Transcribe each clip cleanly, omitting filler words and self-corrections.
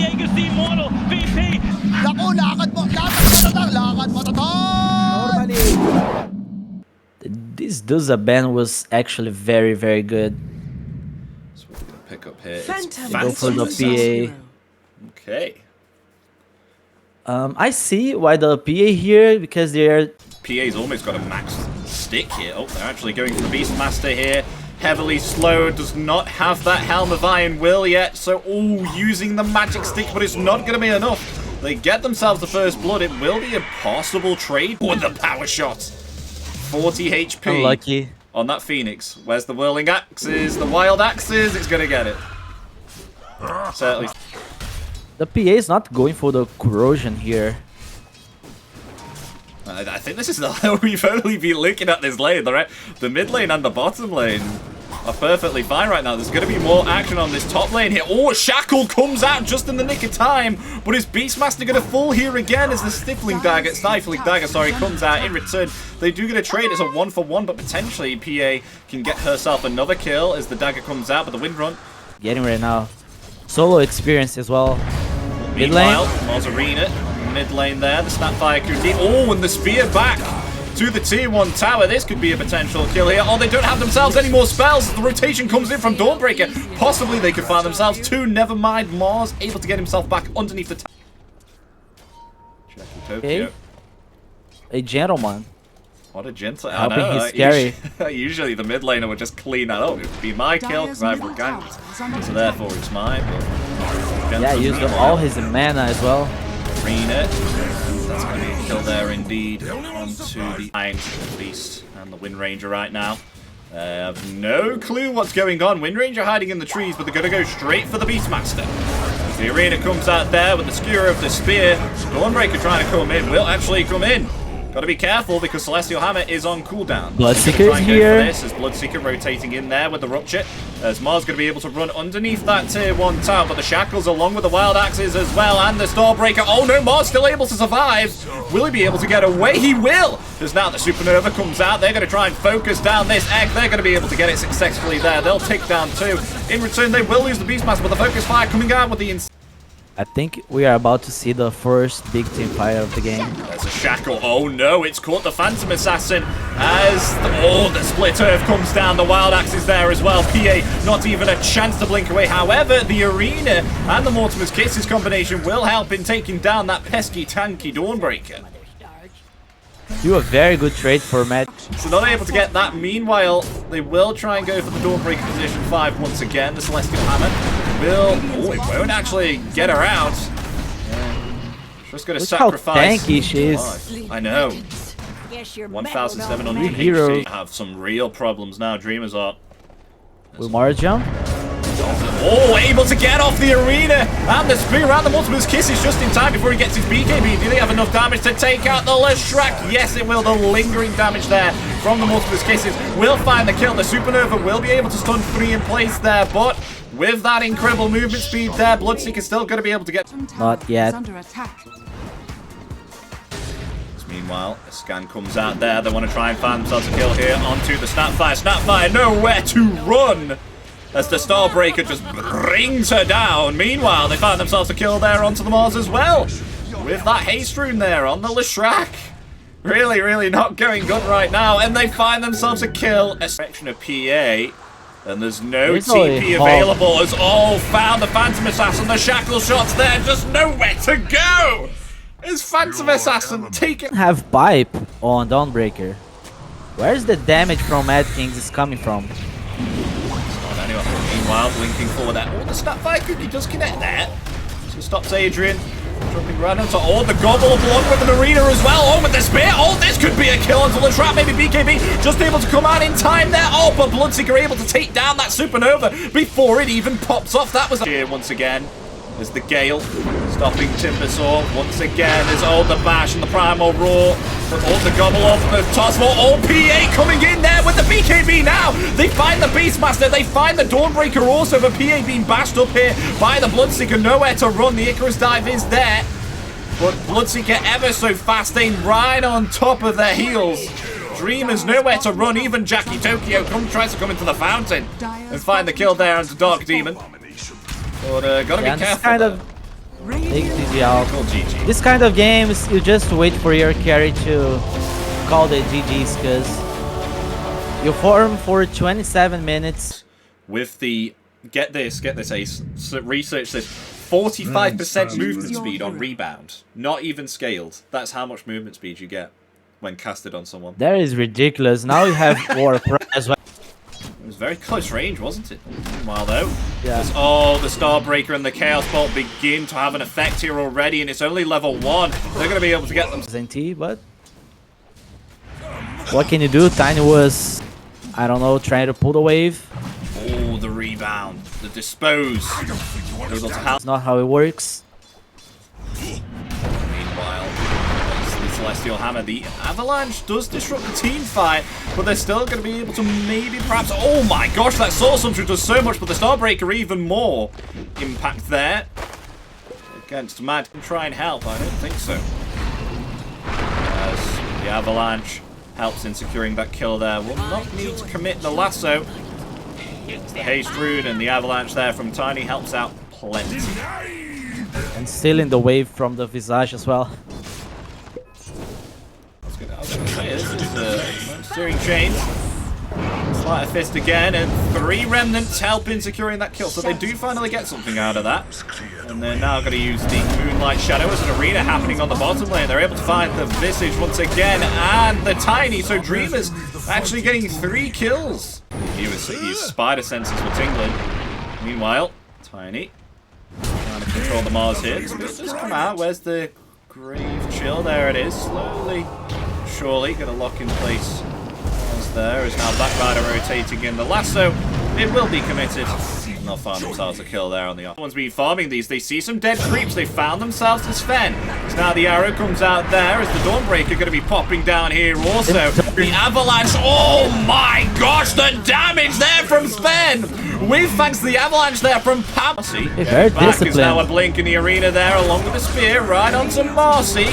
Diego's the immortal VP. Naku, lakad matatag. This Duza ban was actually very, very good. So we're gonna pick up here. Go for the PA. Okay. I see why the PA here, because they are... PA's almost got a max stick here. Oh, they're actually going for the Beastmaster here. Heavily slowed, does not have that Helm of Iron Will yet. So, using the magic stick, but it's not going to be enough. They get themselves the first blood. It will be a possible trade with the power shot. 40 HP. Unlucky. On that Phoenix. Where's the whirling axes? The wild axes? It's going to get it. Certainly. The PA is not going for the corrosion here. I think this is how we've only been looking at this lane. The mid lane and the bottom lane are perfectly fine right now. There's going to be more action on this top lane here. Oh, Shackle comes out just in the nick of time. But is Beastmaster going to fall here again as the Stifling Dagger, comes out in return? They do get a trade. It's a 1-for-1, but potentially PA can get herself another kill as the dagger comes out, but the wind run. Getting right now. Solo experience as well. Mid lane. Meanwhile, Mozarina. Mid lane there, the Snapfire could be... Oh, and the spear back to the tier 1 tower. This could be a potential kill here. Oh, they don't have themselves any more spells. The rotation comes in from Dawnbreaker. Possibly they could find themselves two. Never mind, Mars able to get himself back underneath the tower. Okay. A gentleman. What a gentleman. I know. He's scary. Usually the mid laner would just clean that up. It would be my kill because I've reganked. So therefore it's mine. But yeah, used all his mana as well. Arena. That's going to be a kill there indeed. Onto the Iron Beast and the Wind Ranger right now. I have no clue what's going on. Wind Ranger hiding in the trees, but they're going to go straight for the Beastmaster. As the Arena comes out there with the skewer of the spear. Dawnbreaker trying to come in. Will actually come in. Got to be careful because Celestial Hammer is on cooldown. Bloodseeker is here. This as Bloodseeker rotating in there with the Rupture. As Mars going to be able to run underneath that tier 1 tower, but the Shackles along with the Wild Axes as well and the Starbreaker. Oh no, Mars still able to survive. Will he be able to get away? He will. As now the Supernova comes out. They're going to try and focus down this egg. They're going to be able to get it successfully there. They'll take down 2. In return, they will lose the Beastmaster, but the Focus Fire coming out with the... I think we are about to see the first big team fight of the game. There's a Shackle. Oh no, it's caught the Phantom Assassin as the Split Earth comes down. The Wild Axe is there as well. PA not even a chance to blink away. However, the Arena and the Mortimer's Kisses combination will help in taking down that pesky, tanky Dawnbreaker. Do a very good trade for Matt. So not able to get that. Meanwhile, they will try and go for the Dawnbreaker position 5 once again. The Celestial Hammer will... Oh, it won't actually get her out. Just going to sacrifice... How tanky she is. I know. 1,700 HP. Have some real problems now. Dreamers are... Will Mara jump? Oh, able to get off the Arena and the spear around the Multiple's Kisses just in time before he gets his BKB. Do they have enough damage to take out the Leshrac? Yes, it will. The lingering damage there from the Multiple's Kisses will find the kill. The Supernova will be able to stun 3 in place there, but with that incredible movement speed there, Bloodseeker's still going to be able to get... Not yet. Meanwhile, a scan comes out there. They want to try and find themselves a kill here onto the Snapfire. Snapfire nowhere to run as the Starbreaker just brings her down. Meanwhile, they find themselves a kill there onto the Mars as well. With that haste rune there on the Leshrac. Really, really not going good right now. And they find themselves a kill. A section of PA. And there's no TP available as all found the Phantom Assassin. The Shackle shots there. Just nowhere to go. Is Phantom Assassin taken? Have pipe on Dawnbreaker. Where's the damage from Mad Kings is coming from? Meanwhile, blinking forward there. Oh, the Snapfire quickly does connect there. So stops Adrian. Jumping right onto... Oh, the Gobble along with an Arena as well. Oh, with the spear. Oh, this could be a kill onto the trap. Maybe BKB just able to come out in time there. Oh, but Bloodseeker able to take down that Supernova before it even pops off. That was... Here once again. There's the Gale stopping Timbersaw once again. There's the Bash and the Primal Roar. But the Gobble off the Tossball. PA coming in there with the BKB now. They find the Beastmaster. They find the Dawnbreaker also. But PA being bashed up here by the Bloodseeker. Nowhere to run. The Icarus dive is there. But Bloodseeker ever so fast, staying right on top of their heels. Dreamers nowhere to run. Even Jackie Tokyo tries to come into the fountain and find the kill there onto Dark Demon. But gotta be careful. Take GG out. Call GG. This kind of games, you just wait for your carry to call the GGs, because you farm for 27 minutes. With the, get this Ace, so research this, 45% movement speed on rebound. Not even scaled. That's how much movement speed you get when casted on someone. That is ridiculous. Now you have War as well. It was very close range, wasn't it? Meanwhile, though, Yeah. oh, the Starbreaker and the Chaos Bolt begin to have an effect here already, and it's only level 1. They're going to be able to get them. NT, but what can you do? Tiny was, I don't know, trying to pull the wave. Oh, the rebound, the dispose. Able to help. It's not how it works. Meanwhile, the Celestial Hammer, the Avalanche does disrupt the team fight, but they're still going to be able to maybe perhaps... Oh my gosh, that Soul Summoner does so much, but the Starbreaker even more impact there. Against Mad can try and help, I don't think so. As the Avalanche helps in securing that kill there. Will not need to commit the lasso. The Haste Rune and the Avalanche there from Tiny helps out plenty. And stealing the wave from the Visage as well. I was gonna say, this is steering chains. Sleight of Fist again, and 3 remnants help in securing that kill. So they do finally get something out of that. And they're now going to use the Moonlight Shadow as an arena happening on the bottom lane. They're able to find the Visage once again, and the Tiny. So Dreamers actually getting 3 kills. His spider senses were tingling. Meanwhile, Tiny trying to control the Mars here. This does come out. Where's the Grave Chill? There it is. Slowly, surely, going to lock in place. There is now Backrider rotating in the lasso. It will be committed. And they'll find themselves a kill there on the other one's been farming these. They see some dead creeps. They found themselves a Sven. So now the arrow comes out there as the Dawnbreaker going to be popping down here also. The Avalanche. Oh my gosh, the damage there from Sven. With thanks to the Avalanche there from Marcy. Very Back is disciplined. now a blink in the arena there along with the spear right onto Marcy.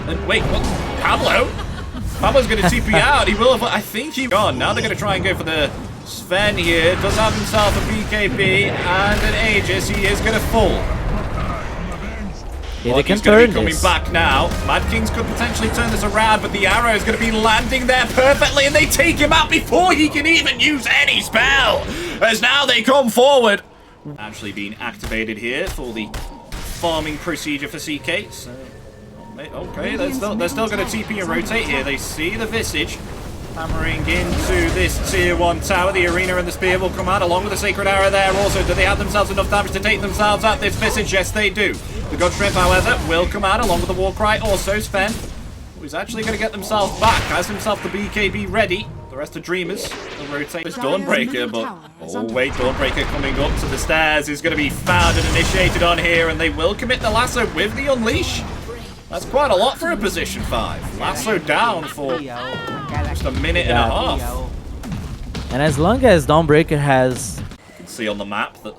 And wait, what? Pablo? Pablo's going to TP out. He will have... I think he's gone. Now they're going to try and go for the Sven here. Does have himself a BKB and an Aegis. He is going to fall. Yeah, they can he's going to be turn coming this. back now. Mad Kings could potentially turn this around, but the arrow is going to be landing there perfectly, and they take him out before he can even use any spell. As now they come forward. Actually being activated here for the farming procedure for CK. So... okay, they're still going to TP and rotate here. They see the Visage hammering into this tier 1 tower. The arena and the spear will come out along with the Sacred Arrow there also. Do they have themselves enough damage to take themselves out this Visage? Yes, they do. The God Strength, however, will come out along with the Warcry also. Sven, who's actually going to get themselves back, has himself the BKB ready. The rest of Dreamers will rotate this Dawnbreaker, but oh wait, Dawnbreaker coming up to the stairs is going to be found and initiated on here, and they will commit the lasso with the Unleash. That's quite a lot for a position 5. Lasso down for just a minute and a half. And as long as Dawnbreaker has... You can see on the map that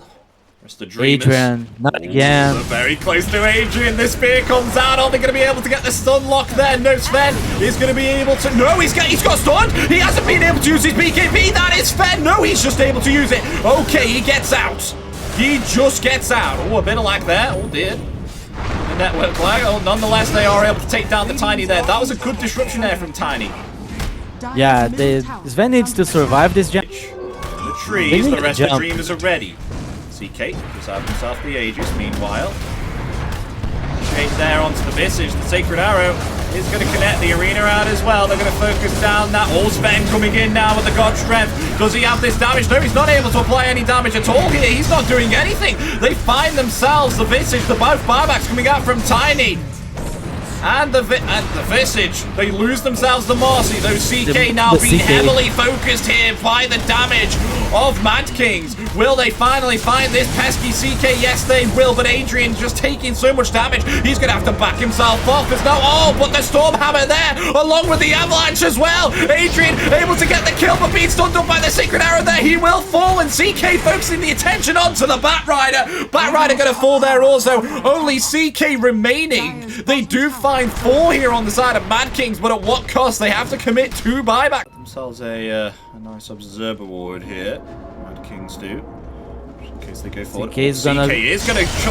rest of Dreamers. Adrian, not again. They're very close to Adrian. The spear comes out. Are they going to be able to get the stun lock there? No, Sven is going to be able to... No, he's got stunned. He hasn't been able to use his BKB. That is Sven. No, he's just able to use it. Okay, he gets out. He just gets out. Oh, a bit of lag there. Oh, dear. The network lag. Oh, nonetheless, they are able to take down the Tiny there. That was a good disruption there from Tiny. Yeah, Sven needs to survive this jump. The trees, the rest of the Dreamers are ready. CK just have himself the Aegis. Meanwhile, straight there onto the Visage. The Sacred Arrow is going to connect the arena out as well. They're going to focus down that. All Sven coming in now with the God Strength. Does he have this damage? No, he's not able to apply any damage at all here. He's not doing anything. They find themselves the Visage. The both buybacks coming out from Tiny. And the Visage, they lose themselves the Marcy. Those CK now being heavily focused here by the damage of Mad Kings. Will they finally find this pesky CK? Yes, they will, but Adrian just taking so much damage, he's going to have to back himself off. There's no... Oh, but the Stormhammer there, along with the Avalanche as well. Adrian able to get the kill, but being stunned up by the Sacred Arrow there. He will fall, and CK focusing the attention onto the Batrider. Batrider going to fall there also. Only CK remaining. They do find 4 here on the side of Mad Kings, but at what cost? They have to commit 2 buyback. Themselves a nice observer ward here. Mad Kings do. In case they go forward. CK is gonna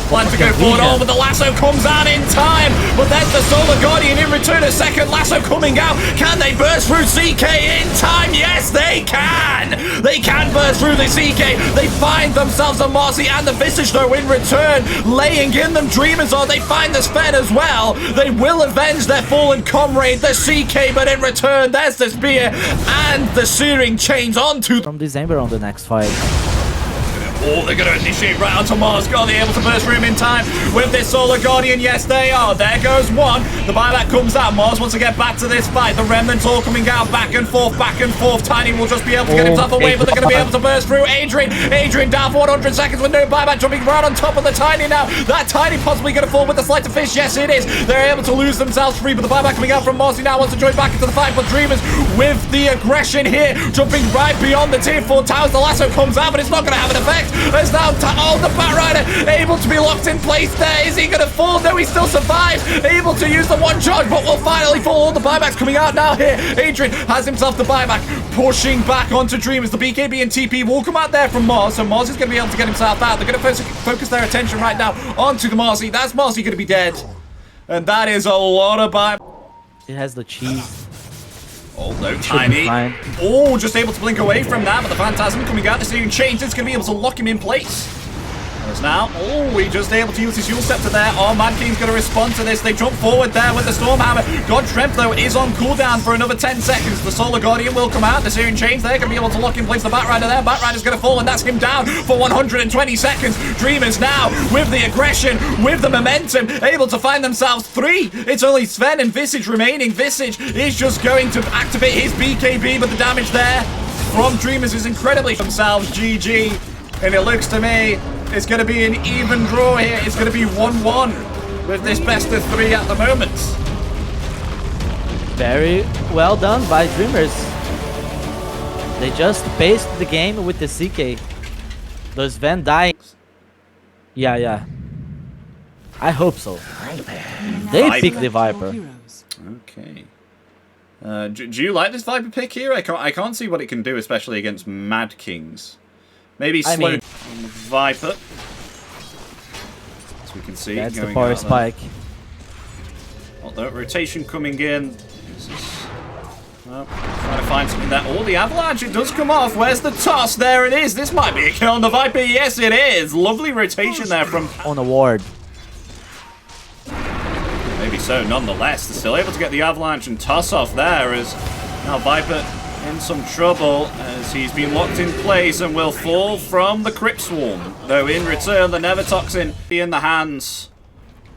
plan to go forward. Oh, but the lasso comes out in time. But there's the Solar Guardian in return. A second lasso coming out. Can they burst through CK in time? Yes, they can. They can burst through the CK. They find themselves a Marcy and the Visage, though, in return. Laying in them Dreamers on. They find the Sven as well. They will avenge their fallen comrade, the CK, but in return, there's the Spear and the Searing Chains onto From December on the next fight. Oh, they're going to initiate right onto Mars. Are they able to burst through him in time with this Solar Guardian? Yes, they are. There goes one. The buyback comes out. Mars wants to get back to this fight. The Remnants all coming out back and forth, back and forth. Tiny will just be able to get himself away, but they're going to be able to burst through. Adrian down for 100 seconds with no buyback, jumping right on top of the Tiny now. That Tiny possibly going to fall with the Slight of Fish. Yes, it is. They're able to lose themselves free, but the buyback coming out from Marcy now wants to join back into the fight. But Dreamers with the aggression here, jumping right beyond the tier 4 towers. The lasso comes out, but it's not going to have an effect. There's now the Batrider able to be locked in place there. Is he going to fall? No, he still survives. Able to use the one charge, but will finally fall. All the buybacks coming out now here. Adrian has himself the buyback, pushing back onto Dreamers. The BKB and TP will come out there from Mars, so Mars is going to be able to get himself out. They're going to focus their attention right now onto the Marcy. That's Marcy going to be dead. And that is a lot of buyback. It has the cheese. Oh, no, Tiny. Oh, just able to blink away from that, but the Phantasm coming out. The Searing Chains is going to be able to lock him in place. There's now, he just able to use his Yule Scepter there. Oh, Mad King's going to respond to this. They jump forward there with the Stormhammer. God Strength, though, is on cooldown for another 10 seconds. The Solar Guardian will come out. The Searing Chains, they're going to be able to lock in place the Batrider there. Batrider's going to fall, and that's him down for 120 seconds. Dreamers now, with the aggression, with the momentum, able to find themselves 3. It's only Sven and Visage remaining. Visage is just going to activate his BKB, but the damage there from Dreamers is incredibly themselves. GG. And it looks to me it's going to be an even draw here. It's going to be 1-1 with this best of 3 at the moment. Very well done by Dreamers. They just paced the game with the CK. Those Van dying. Yeah. I hope so. They picked the Viper. Okay. Do you like this Viper pick here? I can't see what it can do, especially against Mad Kings. Maybe slow on the Viper. As we can see, that's going the power spike. Although rotation coming in. Trying to find something there. Oh, the Avalanche, it does come off. Where's the toss? There it is. This might be a kill on the Viper. Yes, it is. Lovely rotation there from... On a ward. Maybe so, nonetheless. They're still able to get the Avalanche and toss off there as now Viper in some trouble as he's been locked in place and will fall from the Crypt Swarm. Though in return, the Nevertoxin be in the hands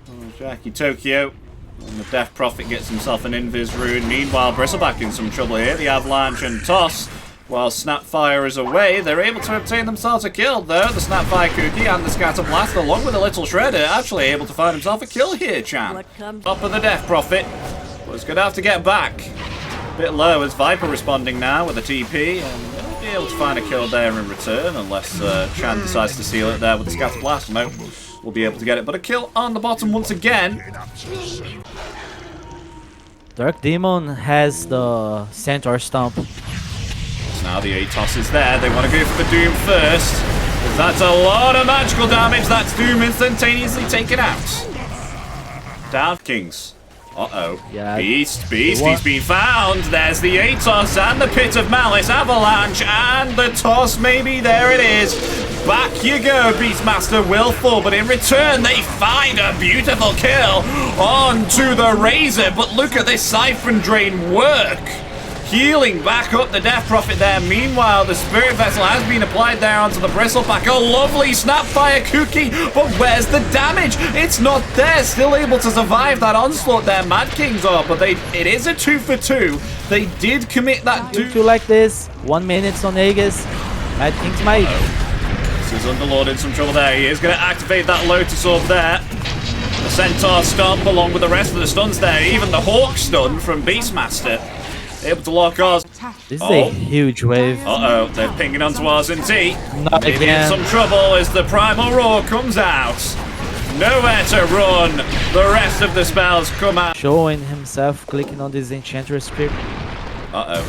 of Jackie Tokyo. And the Death Prophet gets himself an Invis rune. Meanwhile, Bristleback in some trouble here. The Avalanche and toss. While Snapfire is away, they're able to obtain themselves a kill, though. The Snapfire Cookie and the Scatter Blast, along with the Little Shredder, actually able to find himself a kill here, champ. Top of the Death Prophet. Was going to have to get back. A bit low as Viper responding now with a TP, and they'll be able to find a kill there in return, unless Chan decides to seal it there with the Scatter Blast. No, we'll be able to get it, but a kill on the bottom once again. Dark Demon has the Centaur Stomp. So now the Atos is there. They want to go for the Doom first. Because that's a lot of magical damage. That's Doom instantaneously taken out. Down Kings. Uh-oh. Yeah, Beast, he's been found. There's the Atos and the Pit of Malice. Avalanche and the toss, maybe. There it is. Back you go. Beastmaster will fall, but in return, they find a beautiful kill onto the Razor. But look at this Siphon Drain work. Healing back up the Death Prophet there. Meanwhile, the Spirit Vessel has been applied there onto the Bristleback. A lovely Snapfire Cookie, but where's the damage? It's not there. Still able to survive that onslaught there. Mad Kings are, but it is a 2 for 2. They did commit that. If you like this, 1 minute on Aegis, Mad Kings might. This is Underlord in some trouble there. He is going to activate that Lotus Orb there. The Centaur Stomp along with the rest of the stuns there. Even the Hawk stun from Beastmaster. Able to lock ours. This is a huge wave. Uh-oh, they're pinging onto ours in T. Not Maybe again. in some trouble as the Primal Roar comes out. Nowhere to run. The rest of the spells come out. Showing himself, clicking on this Enchantress Spear. Uh-oh.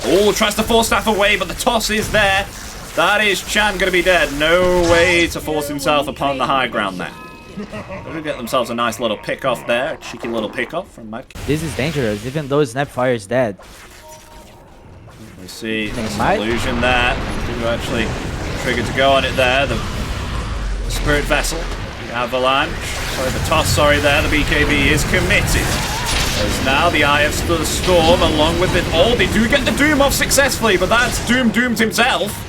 Oh, tries to force staff away, but the toss is there. That is Chan going to be dead. No way to force himself upon the high ground there. They're going to get themselves a nice little pick-off there. A cheeky little pick-off from Mad King. This is dangerous, even though Snapfire is dead. We see some illusion there. Do actually trigger to go on it there. The Spirit Vessel, the Avalanche. Sorry, the toss, sorry there. The BKB is committed. There's now the Eye of the Storm along with it. Oh, they do get the Doom off successfully, but that's Doom doomed himself.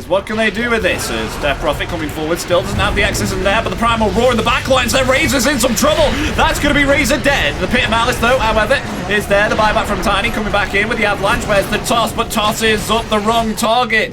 What can they do with this? As Death Prophet coming forward, still doesn't have the access in there, but the Primal Roar in the backlines there. Razor's in some trouble. That's going to be Razor dead. The Pit of Malice, though, however, is there. The buyback from Tiny coming back in with the Avalanche. Where's the toss? But toss is up the wrong target.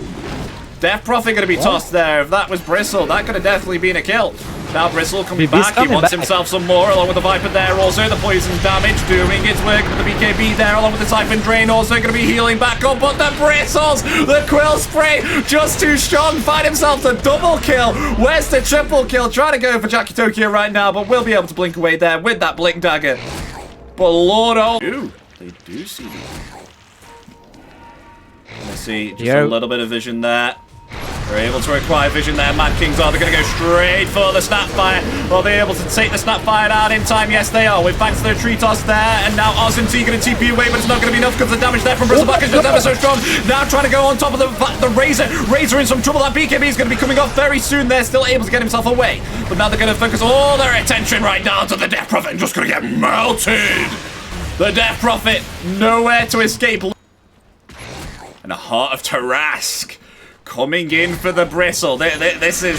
Death Prophet going to be tossed there. If that was Bristle, that could have definitely been a kill. Now Bristle coming back. He wants himself some more, along with the Viper there. Also, the poison damage doing its work with the BKB there, along with the Siphon Drain. Also going to be healing back up, but the Bristles, the Quill Spray, just too strong. Find himself the double kill. Where's the triple kill? Trying to go for Jackie Tokyo right now, but will be able to blink away there with that Blink Dagger. But Lord, oh, they do see me. Let's see, just a little bit of vision there. They're able to acquire vision there. Mad Kings are. They're going to go straight for the Snapfire. Are they able to take the Snapfire out in time? Yes, they are. With thanks to their tree toss there. And now RSMT going to TP away, but it's not going to be enough because the damage there from Bristleback is just ever so strong. Now trying to go on top of the Razor. Razor in some trouble. That BKB is going to be coming off very soon. They're still able to get himself away. But now they're going to focus all their attention right now to the Death Prophet and just going to get melted. The Death Prophet, nowhere to escape. And a Heart of Tarask coming in for the Bristle. This is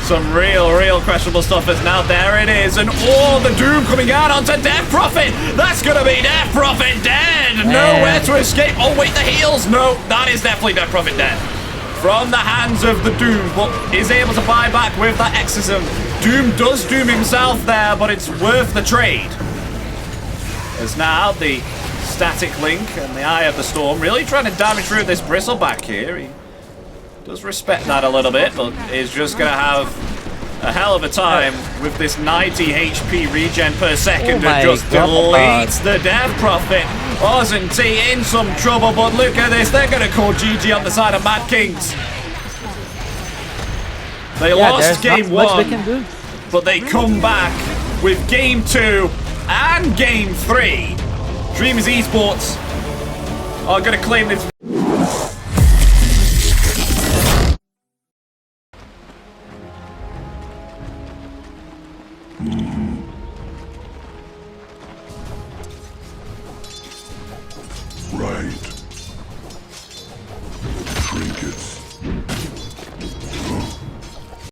some real questionable stuff. As now there it is, and all the Doom coming out onto Death Prophet. That's gonna be Death Prophet dead. Nowhere to escape. Oh wait, the heals. No, that is definitely Death Prophet dead. From the hands of the Doom, but is able to buy back with that Exorcism. Doom does Doom himself there, but it's worth the trade. As now the Static Link and the Eye of the Storm really trying to damage through this Bristleback here. He does respect that a little bit, but is just going to have a hell of a time with this 90 HP regen per second and just deletes the Death Prophet. RSMT in some trouble, but look at this. They're going to call GG on the side of Mad Kings. They lost game 1, but they come back with game 2 and game 3. Dreamers Esports are going to claim this